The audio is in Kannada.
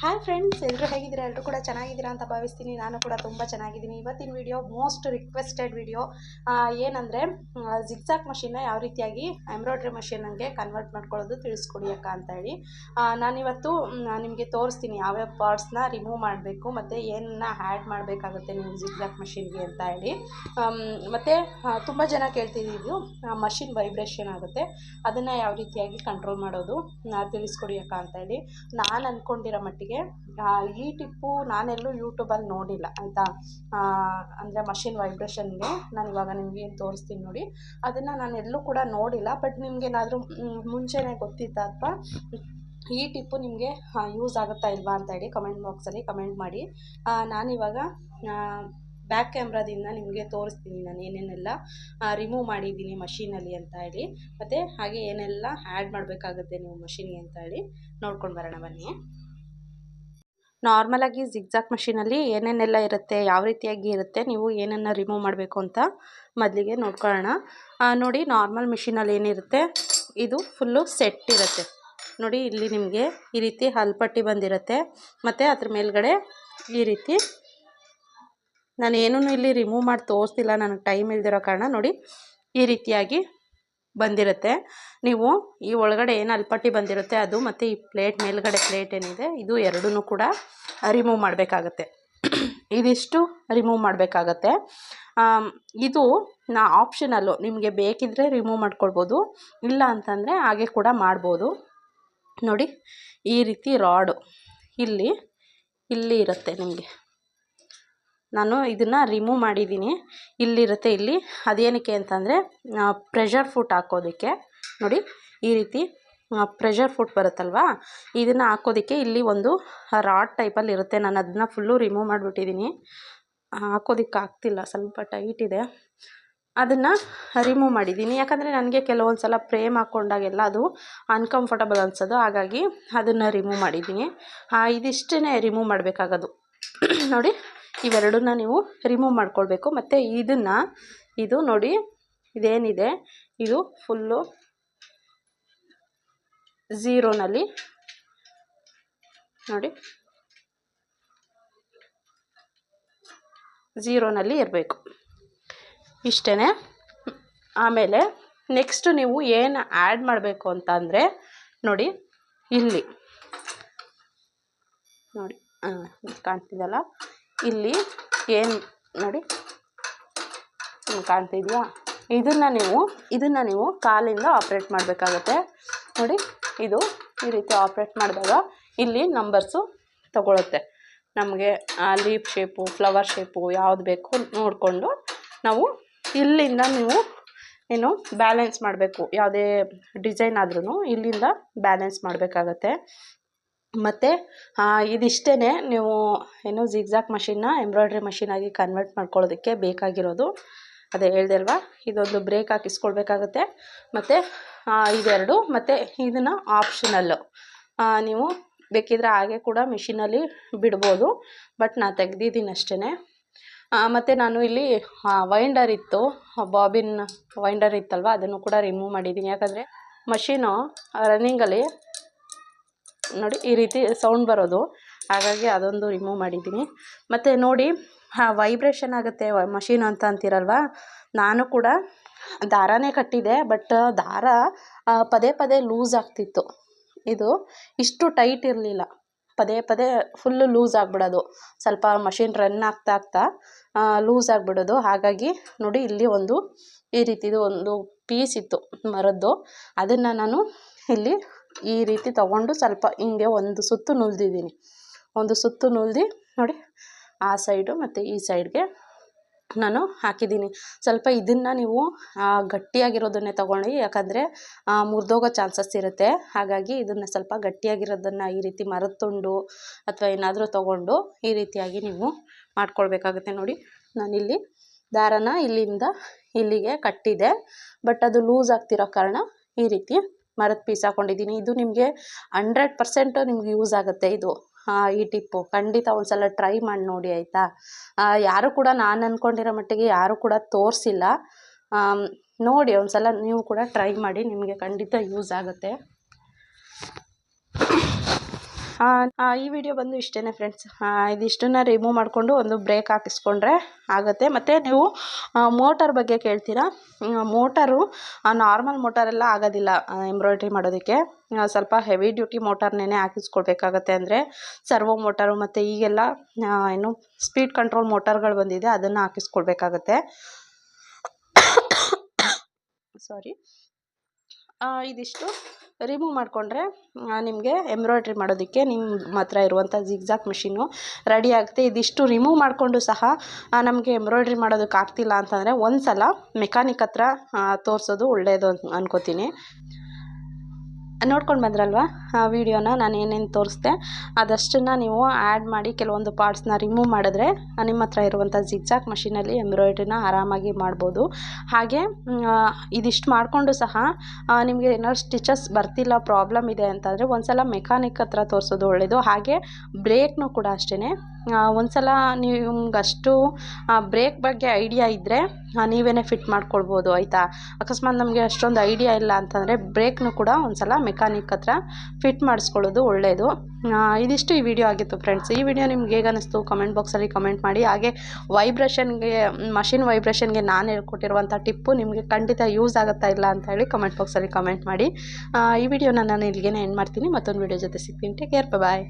ಹಾಯ್ ಫ್ರೆಂಡ್ಸ್, ಎಲ್ಲರೂ ಹೇಗಿದ್ದೀರಾ? ಎಲ್ಲರೂ ಕೂಡ ಚೆನ್ನಾಗಿದ್ದೀರಾ ಅಂತ ಭಾವಿಸ್ತೀನಿ. ನಾನು ಕೂಡ ತುಂಬ ಚೆನ್ನಾಗಿದ್ದೀನಿ. ಇವತ್ತಿನ ವಿಡಿಯೋ ಮೋಸ್ಟ್ ರಿಕ್ವೆಸ್ಟೆಡ್ ವಿಡಿಯೋ ಏನಂದರೆ, ಜಿಗ್ಜಾಕ್ ಮಷಿನ್ನ ಯಾವ ರೀತಿಯಾಗಿ ಎಂಬ್ರಾಯ್ಡ್ರಿ ಮಷಿನ್ಗೆ ಕನ್ವರ್ಟ್ ಮಾಡ್ಕೊಳ್ಳೋದು ತಿಳಿಸ್ಕೊಡಿ ಅಕ್ಕ ಅಂತ ಹೇಳಿ ನಾನಿವತ್ತು ನಿಮಗೆ ತೋರಿಸ್ತೀನಿ ಯಾವ್ಯಾವ ಪಾರ್ಟ್ಸ್ನ ರಿಮೂವ್ ಮಾಡಬೇಕು ಮತ್ತು ಏನನ್ನ ಆ್ಯಡ್ ಮಾಡಬೇಕಾಗುತ್ತೆ ನೀವು ಜಿಗ್ಜಾಕ್ ಮಷಿನ್ಗೆ ಅಂತ ಹೇಳಿ. ಮತ್ತು ತುಂಬ ಜನ ಕೇಳ್ತಿದ್ದೀವಿ ಮಷಿನ್ ವೈಬ್ರೇಷನ್ ಆಗುತ್ತೆ, ಅದನ್ನು ಯಾವ ರೀತಿಯಾಗಿ ಕಂಟ್ರೋಲ್ ಮಾಡೋದು ತಿಳಿಸ್ಕೊಡಿ ಅಕ್ಕ ಅಂತ ಹೇಳಿ. ನಾನು ಅಂದ್ಕೊಂಡಿರೋ ಮಟ್ಟಿಗೆ ಈ ಟಿಪ್ಪು ನಾನೆಲ್ಲೂ ಯೂಟ್ಯೂಬಲ್ಲಿ ನೋಡಿಲ್ಲ ಆಯಿತಾ. ಅಂದರೆ ಮಷಿನ್ ವೈಬ್ರೇಷನ್ಗೆ ನಾನು ಇವಾಗ ನಿಮಗೆ ಏನು ತೋರಿಸ್ತೀನಿ ನೋಡಿ, ಅದನ್ನು ನಾನು ಎಲ್ಲೂ ಕೂಡ ನೋಡಿಲ್ಲ. ಬಟ್ ನಿಮಗೇನಾದರೂ ಮುಂಚೆನೇ ಗೊತ್ತಿತ್ತಾ ಅಥವಾ ಈ ಟಿಪ್ಪು ನಿಮಗೆ ಯೂಸ್ ಆಗುತ್ತಾ ಇಲ್ವಾ ಅಂತ ಹೇಳಿ ಕಮೆಂಟ್ ಬಾಕ್ಸಲ್ಲಿ ಕಮೆಂಟ್ ಮಾಡಿ. ನಾನಿವಾಗ ಬ್ಯಾಕ್ ಕ್ಯಾಮ್ರಾದಿಂದ ನಿಮಗೆ ತೋರಿಸ್ತೀನಿ ನಾನು ಏನೇನೆಲ್ಲ ರಿಮೂವ್ ಮಾಡಿದ್ದೀನಿ ಮಷೀನಲ್ಲಿ ಅಂತ ಹೇಳಿ, ಮತ್ತು ಹಾಗೆ ಏನೆಲ್ಲ ಆ್ಯಡ್ ಮಾಡಬೇಕಾಗುತ್ತೆ ನೀವು ಮಷಿನ್ಗೆ ಅಂತ ಹೇಳಿ ನೋಡ್ಕೊಂಡು ಬರೋಣ ಬನ್ನಿ. ನಾರ್ಮಲಾಗಿ ಜಿಗ್ಜಾಕ್ ಮಷೀನಲ್ಲಿ ಏನೇನೆಲ್ಲ ಇರುತ್ತೆ, ಯಾವ ರೀತಿಯಾಗಿ ಇರುತ್ತೆ, ನೀವು ಏನನ್ನು ರಿಮೂವ್ ಮಾಡಬೇಕು ಅಂತ ಮೊದಲಿಗೆ ನೋಡ್ಕೊಳ್ಳೋಣ. ನೋಡಿ, ನಾರ್ಮಲ್ ಮಿಷಿನಲ್ಲಿ ಏನಿರುತ್ತೆ, ಇದು ಫುಲ್ಲು ಸೆಟ್ ಇರುತ್ತೆ ನೋಡಿ. ಇಲ್ಲಿ ನಿಮಗೆ ಈ ರೀತಿ ಹಲ್ಪಟ್ಟಿ ಬಂದಿರುತ್ತೆ ಮತ್ತು ಅದ್ರ ಮೇಲ್ಗಡೆ ಈ ರೀತಿ, ನಾನು ಏನೂ ಇಲ್ಲಿ ರಿಮೂವ್ ಮಾಡಿ ತೋರಿಸ್ತಿಲ್ಲ, ನನಗೆ ಟೈಮ್ ಇಲ್ದಿರೋ ಕಾರಣ. ನೋಡಿ, ಈ ರೀತಿಯಾಗಿ ಬಂದಿರುತ್ತೆ. ನೀವು ಈ ಒಳಗಡೆ ಏನು ಅಲ್ಪಟ್ಟಿ ಬಂದಿರುತ್ತೆ ಅದು ಮತ್ತು ಈ ಪ್ಲೇಟ್ ಮೇಲ್ಗಡೆ ಪ್ಲೇಟ್ ಏನಿದೆ ಇದು ಎರಡೂ ಕೂಡ ರಿಮೂವ್ ಮಾಡಬೇಕಾಗತ್ತೆ. ಇದಿಷ್ಟು ರಿಮೂವ್ ಮಾಡಬೇಕಾಗತ್ತೆ. ಇದು ಆಪ್ಷನಲ್ಲು, ನಿಮಗೆ ಬೇಕಿದ್ದರೆ ರಿಮೂವ್ ಮಾಡ್ಕೊಳ್ಬೋದು, ಇಲ್ಲ ಅಂತಂದರೆ ಹಾಗೆ ಕೂಡ ಮಾಡ್ಬೋದು. ನೋಡಿ, ಈ ರೀತಿ ರಾಡು ಇಲ್ಲಿ ಇರುತ್ತೆ ನಿಮಗೆ. ನಾನು ಇದನ್ನು ರಿಮೂವ್ ಮಾಡಿದ್ದೀನಿ, ಇಲ್ಲಿರುತ್ತೆ ಇಲ್ಲಿ. ಅದೇನಕ್ಕೆ ಅಂತಂದರೆ ಪ್ರೆಷರ್ ಫುಟ್ ಹಾಕೋದಕ್ಕೆ. ನೋಡಿ, ಈ ರೀತಿ ಪ್ರೆಷರ್ ಫುಟ್ ಬರುತ್ತಲ್ವ, ಇದನ್ನು ಹಾಕೋದಕ್ಕೆ ಇಲ್ಲಿ ಒಂದು ರಾಡ್ ಟೈಪಲ್ಲಿ ಇರುತ್ತೆ. ನಾನು ಅದನ್ನು ಫುಲ್ಲು ರಿಮೂವ್ ಮಾಡಿಬಿಟ್ಟಿದ್ದೀನಿ, ಹಾಕೋದಕ್ಕೆ ಆಗ್ತಿಲ್ಲ, ಸ್ವಲ್ಪ ಟೈಟ್ ಇದೆ. ಅದನ್ನು ರಿಮೂವ್ ಮಾಡಿದ್ದೀನಿ, ಯಾಕಂದರೆ ನನಗೆ ಕೆಲವೊಂದು ಸಲ ಫ್ರೇಮ್ ಹಾಕ್ಕೊಂಡಾಗೆಲ್ಲ ಅದು ಅನ್ಕಂಫರ್ಟಬಲ್ ಅನಿಸೋದು, ಹಾಗಾಗಿ ಅದನ್ನು ರಿಮೂವ್ ಮಾಡಿದ್ದೀನಿ. ಇದಿಷ್ಟೇ ರಿಮೂವ್ ಮಾಡಬೇಕಾಗೋದು. ನೋಡಿ, ಇವೆರಡನ್ನ ನೀವು ರಿಮೂವ್ ಮಾಡ್ಕೊಳ್ಬೇಕು. ಮತ್ತು ಇದು ನೋಡಿ, ಇದೇನಿದೆ ಇದು ಫುಲ್ಲು ಝೀರೋನಲ್ಲಿ ನೋಡಿ, ಝೀರೋನಲ್ಲಿ ಇರಬೇಕು, ಇಷ್ಟೇ. ಆಮೇಲೆ ನೆಕ್ಸ್ಟ್ ನೀವು ಏನು ಆ್ಯಡ್ ಮಾಡಬೇಕು ಅಂತ ಅಂದರೆ, ನೋಡಿ ಇಲ್ಲಿ ನೋಡಿ, ಕಾಣ್ತಿದೆಯಲ್ಲ, ಇಲ್ಲಿ ಏನು ನೋಡಿ ಕಾಣ್ತಿದೆಯಾ, ಇದನ್ನು ನೀವು ಕಾಲಿಂದ ಆಪ್ರೇಟ್ ಮಾಡಬೇಕಾಗತ್ತೆ. ನೋಡಿ, ಇದು ಈ ರೀತಿ ಆಪ್ರೇಟ್ ಮಾಡಿದಾಗ ಇಲ್ಲಿ ನಂಬರ್ಸು ತಗೊಳುತ್ತೆ. ನಮಗೆ ಲೀಫ್ ಶೇಪು, ಫ್ಲವರ್ ಶೇಪು ಯಾವುದು ಬೇಕು ನೋಡಿಕೊಂಡು ನಾವು ಇಲ್ಲಿಂದ ನೀವು ಏನು ಬ್ಯಾಲೆನ್ಸ್ ಮಾಡಬೇಕು. ಯಾವುದೇ ಡಿಸೈನ್ ಆದ್ರೂ ಇಲ್ಲಿಂದ ಬ್ಯಾಲೆನ್ಸ್ ಮಾಡಬೇಕಾಗತ್ತೆ. ಮತ್ತು ಇದಿಷ್ಟೇ ನೀವು ಏನು ಜಿಗ್ಜಾಕ್ ಮಷಿನ್ನ ಎಂಬ್ರಾಯ್ಡ್ರಿ ಮಷಿನಾಗಿ ಕನ್ವರ್ಟ್ ಮಾಡ್ಕೊಳ್ಳೋದಕ್ಕೆ ಬೇಕಾಗಿರೋದು. ಅದೇ ಹೇಳ್ದೆ ಅಲ್ವಾ, ಇದೊಂದು ಬ್ರೇಕ್ ಹಾಕಿಸ್ಕೊಳ್ಬೇಕಾಗತ್ತೆ, ಮತ್ತು ಇವೆರಡು. ಮತ್ತು ಇದನ್ನು ಆಪ್ಷನಲ್ಲು, ನೀವು ಬೇಕಿದ್ರೆ ಹಾಗೆ ಕೂಡ ಮಿಷಿನಲ್ಲಿ ಬಿಡ್ಬೋದು, ಬಟ್ ನಾನು ತೆಗ್ದಿದ್ದೀನಿ ಅಷ್ಟೇ. ಮತ್ತು ನಾನು ಇಲ್ಲಿ ವೈಂಡರ್ ಇತ್ತು, ಬಾಬಿನ್ ವೈಂಡರ್ ಇತ್ತಲ್ವ, ಅದನ್ನು ಕೂಡ ರಿಮೂವ್ ಮಾಡಿದ್ದೀನಿ. ಯಾಕಂದರೆ ಮಷೀನು ರನ್ನಿಂಗಲ್ಲಿ ನೋಡಿ ಈ ರೀತಿ ಸೌಂಡ್ ಬರೋದು, ಹಾಗಾಗಿ ಅದೊಂದು ರಿಮೂವ್ ಮಾಡಿದ್ದೀನಿ. ಮತ್ತು ನೋಡಿ, ವೈಬ್ರೇಷನ್ ಆಗುತ್ತೆ ಮಷೀನ್ ಅಂತ ಅಂತೀರಲ್ವ, ನಾನು ಕೂಡ ದಾರನೇ ಕಟ್ಟಿದೆ, ಬಟ್ ದಾರ ಪದೇ ಪದೇ ಲೂಸ್ ಆಗ್ತಿತ್ತು. ಇದು ಇಷ್ಟು ಟೈಟ್ ಇರಲಿಲ್ಲ, ಪದೇ ಪದೇ ಫುಲ್ಲು ಲೂಸ್ ಆಗಿಬಿಡೋದು, ಸ್ವಲ್ಪ ಮಷಿನ್ ರನ್ ಆಗ್ತಾ ಲೂಸ್ ಆಗಿಬಿಡೋದು. ಹಾಗಾಗಿ ನೋಡಿ, ಇಲ್ಲಿ ಈ ರೀತಿದು ಒಂದು ಪೀಸ್ ಇತ್ತು ಮರದ್ದು, ಅದನ್ನು ನಾನು ಇಲ್ಲಿ ಈ ರೀತಿ ತಗೊಂಡು ಸ್ವಲ್ಪ ಹಿಂಗೆ ಒಂದು ಸುತ್ತು ನುಲ್ದಿದ್ದೀನಿ. ಒಂದು ಸುತ್ತು ನುಲ್ದು ನೋಡಿ, ಆ ಸೈಡು ಮತ್ತು ಈ ಸೈಡ್ಗೆ ನಾನು ಹಾಕಿದ್ದೀನಿ. ಸ್ವಲ್ಪ ಇದನ್ನು ನೀವು ಗಟ್ಟಿಯಾಗಿರೋದನ್ನೇ ತೊಗೊಳ್ಳಿ, ಯಾಕಂದರೆ ಮುರಿದೋಗೋ ಚಾನ್ಸಸ್ ಇರುತ್ತೆ. ಹಾಗಾಗಿ ಇದನ್ನು ಸ್ವಲ್ಪ ಗಟ್ಟಿಯಾಗಿರೋದನ್ನು ಈ ರೀತಿ ಮರದ ತುಂಡು ಅಥವಾ ಏನಾದರೂ ತೊಗೊಂಡು ಈ ರೀತಿಯಾಗಿ ನೀವು ಮಾಡ್ಕೊಳ್ಬೇಕಾಗುತ್ತೆ. ನೋಡಿ, ನಾನಿಲ್ಲಿ ದಾರನ ಇಲ್ಲಿಂದ ಇಲ್ಲಿಗೆ ಕಟ್ಟಿದೆ, ಬಟ್ ಅದು ಲೂಸ್ ಆಗ್ತಿರೋ ಕಾರಣ ಈ ರೀತಿ ಮರದ ಪೀಸ್ ಹಾಕ್ಕೊಂಡಿದ್ದೀನಿ. ಇದು ನಿಮಗೆ 100% ನಿಮ್ಗೆ ಯೂಸ್ ಆಗುತ್ತೆ. ಈ ಟಿಪ್ಪು ಖಂಡಿತ ಒಂದು ಸಲ ಟ್ರೈ ಮಾಡಿ ನೋಡಿ, ಆಯಿತಾ. ಯಾರು ಕೂಡ ನಾನು ಅಂದ್ಕೊಂಡಿರೋ ಮಟ್ಟಿಗೆ ಯಾರು ಕೂಡ ತೋರಿಸಿಲ್ಲ, ನೋಡಿ ಒಂದು ಸಲ ನೀವು ಕೂಡ ಟ್ರೈ ಮಾಡಿ, ನಿಮಗೆ ಖಂಡಿತ ಯೂಸ್ ಆಗುತ್ತೆ. ಈ ವಿಡಿಯೋ ಬಂದು ಇಷ್ಟೇ ಫ್ರೆಂಡ್ಸ್. ಇದಿಷ್ಟನ್ನು ರಿಮೂವ್ ಮಾಡಿಕೊಂಡು ಒಂದು ಬ್ರೇಕ್ ಹಾಕಿಸ್ಕೊಂಡ್ರೆ ಆಗುತ್ತೆ. ಮತ್ತು ನೀವು ಮೋಟರ್ ಬಗ್ಗೆ ಕೇಳ್ತೀರಾ. ಮೋಟರು ನಾರ್ಮಲ್ ಮೋಟರೆಲ್ಲ ಆಗೋದಿಲ್ಲ ಎಂಬ್ರಾಯ್ಡ್ರಿ ಮಾಡೋದಕ್ಕೆ. ಸ್ವಲ್ಪ ಹೆವಿ ಡ್ಯೂಟಿ ಮೋಟರ್ನೇ ಹಾಕಿಸ್ಕೊಳ್ಬೇಕಾಗತ್ತೆ. ಅಂದರೆ ಸರ್ವೋ ಮೋಟರು ಮತ್ತು ಈಗೆಲ್ಲ ಏನು ಸ್ಪೀಡ್ ಕಂಟ್ರೋಲ್ ಮೋಟರ್ಗಳು ಬಂದಿದೆ, ಅದನ್ನು ಹಾಕಿಸ್ಕೊಳ್ಬೇಕಾಗತ್ತೆ. ಸಾರಿ. ಇದಿಷ್ಟು ರಿಮೂವ್ ಮಾಡಿಕೊಂಡ್ರೆ ನಿಮಗೆ ಎಂಬ್ರಾಯ್ಡ್ರಿ ಮಾಡೋದಕ್ಕೆ ನಿಮ್ಮ ಹತ್ರ ಇರುವಂಥ ಜಿಗ್ಜಾಗ್ ಮಿಷಿನು ರೆಡಿ ಆಗುತ್ತೆ. ಇದಿಷ್ಟು ರಿಮೂವ್ ಮಾಡಿಕೊಂಡು ಸಹ ನಮಗೆ ಎಂಬ್ರಾಯ್ಡ್ರಿ ಮಾಡೋದಕ್ಕೆ ಆಗ್ತಿಲ್ಲ ಅಂತಂದರೆ ಒಂದು ಸಲ ಮೆಕ್ಯಾನಿಕ್ ಹತ್ರ ತೋರಿಸೋದು ಒಳ್ಳೆಯದು ಅನ್ಕೋತೀನಿ. ನೋಡ್ಕೊಂಡು ಬಂದ್ರಲ್ವಾ ವಿಡಿಯೋನ, ನಾನು ಏನೇನು ತೋರಿಸ್ದೆ ಅದಷ್ಟನ್ನು ನೀವು ಆ್ಯಡ್ ಮಾಡಿ ಕೆಲವೊಂದು ಪಾರ್ಟ್ಸ್ನ ರಿಮೂವ್ ಮಾಡಿದ್ರೆ ನಿಮ್ಮ ಹತ್ರ ಇರುವಂಥ ಜಿಗ್ಜಾಗ್ ಮಷೀನಲ್ಲಿ ಎಂಬ್ರಾಯ್ಡ್ರಿನ ಆರಾಮಾಗಿ ಮಾಡ್ಬೋದು. ಹಾಗೆ ಇದಿಷ್ಟು ಮಾಡಿಕೊಂಡು ಸಹ ನಿಮಗೆ ಏನಾದ್ರು ಸ್ಟಿಚಸ್ ಬರ್ತಿಲ್ಲ, ಪ್ರಾಬ್ಲಮ್ ಇದೆ ಅಂತಂದರೆ ಒಂದು ಸಲ ಮೆಕ್ಯಾನಿಕ್ ಹತ್ರ ತೋರಿಸೋದು ಒಳ್ಳೆಯದು. ಹಾಗೆ ಬ್ರೇಕ್ನು ಕೂಡ ಅಷ್ಟೇ, ಒಂದು ಸಲ ನಿಮ್ಗಷ್ಟು ಬ್ರೇಕ್ ಬಗ್ಗೆ ಐಡಿಯಾ ಇದ್ದರೆ ನೀವೇ ಫಿಟ್ ಮಾಡ್ಕೊಳ್ಬೋದು ಆಯಿತಾ. ಅಕಸ್ಮಾತ್ ನಮಗೆ ಅಷ್ಟೊಂದು ಐಡಿಯಾ ಇಲ್ಲ ಅಂತಂದರೆ ಬ್ರೇಕ್ನು ಕೂಡ ಒಂದು ಸಲ ಮೆಕ್ಯಾನಿಕ್ ಹತ್ರ ಫಿಟ್ ಮಾಡಿಸ್ಕೊಳ್ಳೋದು ಒಳ್ಳೆಯದು. ಇದಿಷ್ಟು ಈ ವಿಡಿಯೋ ಆಗಿತ್ತು ಫ್ರೆಂಡ್ಸ್. ಈ ವಿಡಿಯೋ ನಿಮ್ಗೆ ಹೇಗೆ ಅನ್ನಿಸ್ತು ಕಮೆಂಟ್ ಬಾಕ್ಸಲ್ಲಿ ಕಮೆಂಟ್ ಮಾಡಿ. ಹಾಗೆ ಮಷಿನ್ ವೈಬ್ರೇಷನ್ಗೆ ನಾನು ಹೇಳ್ಕೊಟ್ಟಿರುವಂಥ ಟಿಪ್ಪು ನಿಮಗೆ ಖಂಡಿತ ಯೂಸ್ ಆಗುತ್ತಾ ಇಲ್ಲ ಅಂತ ಹೇಳಿ ಕಮೆಂಟ್ ಬಾಕ್ಸಲ್ಲಿ ಕಮೆಂಟ್ ಮಾಡಿ. ಈ ವಿಡಿಯೋನ ನಾನು ಇಲ್ಲಿಗೆ ಎಂಡ್ ಮಾಡ್ತೀನಿ. ಮತ್ತೊಂದು ವಿಡಿಯೋ ಜೊತೆ ಸಿಗ್ತೀನಿ. ಟೇಕ್ ಕೇರ್, ಬಾಯ್.